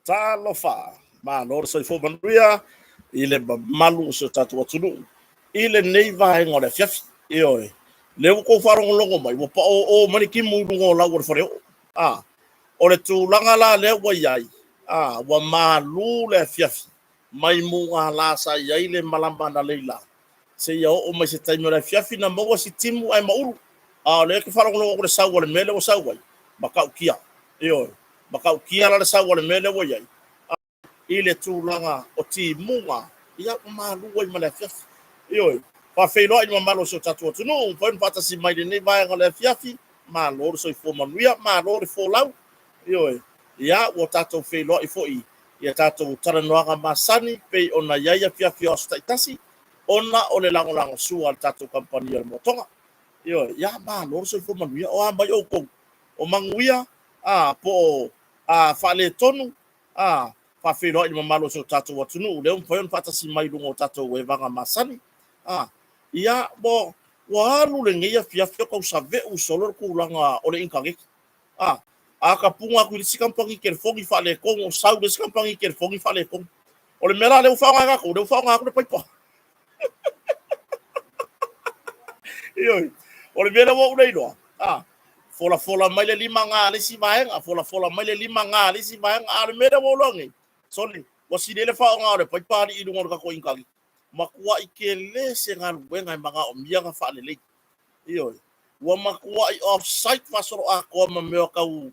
Talofa, ma lor so fo manuia ile ba malu so tatu watunu ile neiva ngore fiaf io le ko faro longo mai mo pa o mani ki mu ngo la wor fore o le tu langa la le wa yai wa malu le fiaf mai mu la sa yai le malamba na leila se yo o mai se taimo le fiaf na mo si timu ai maulu le ko faro longo le sa wor mele o sa wai makau kia io makau kia la sa wor mele wa yai ile tulaga o timuga ia malu ai ma le afiafi io faafeiloaʻi i mamalo so tatou atunuu pai na faatasi mai lenei vaega le afiafi malo le soifua manuia malo le folau io ia ua tatou feiloaʻi foʻi ia tatou talanoaga masani pei ona iai afiafi o aso taʻitasi ona o le lagolago sua le tatou kampania le motoga io ia malo le soifua manuia o amai oukou o maguia po faaletonu faafeiloaʻi i mamalo so tatou atunuu lea pai ona faatasi mai luga o tatou e vaga masani ia mo ua alu legei afiafi o kausaveʻu solo le kulaga o le inkageki akapuga aku i le sikampagi kelefogi faalekogi o sau le sikampagi kelefogi faalekogi o le mea la leu faogagaku le paipa ioi o le mea le uaʻu nei loa folafola mai le 5 galesi vaega folafola mai le 5 galesi vaega a le mea le uaʻu loagei soli ua silele faaaogao le paipa alii luga o le kakoinkagi makuaʻi kele se galuega e magao miaga faalelei io ua makuaʻi offsite faasolo akoa ma mea o kau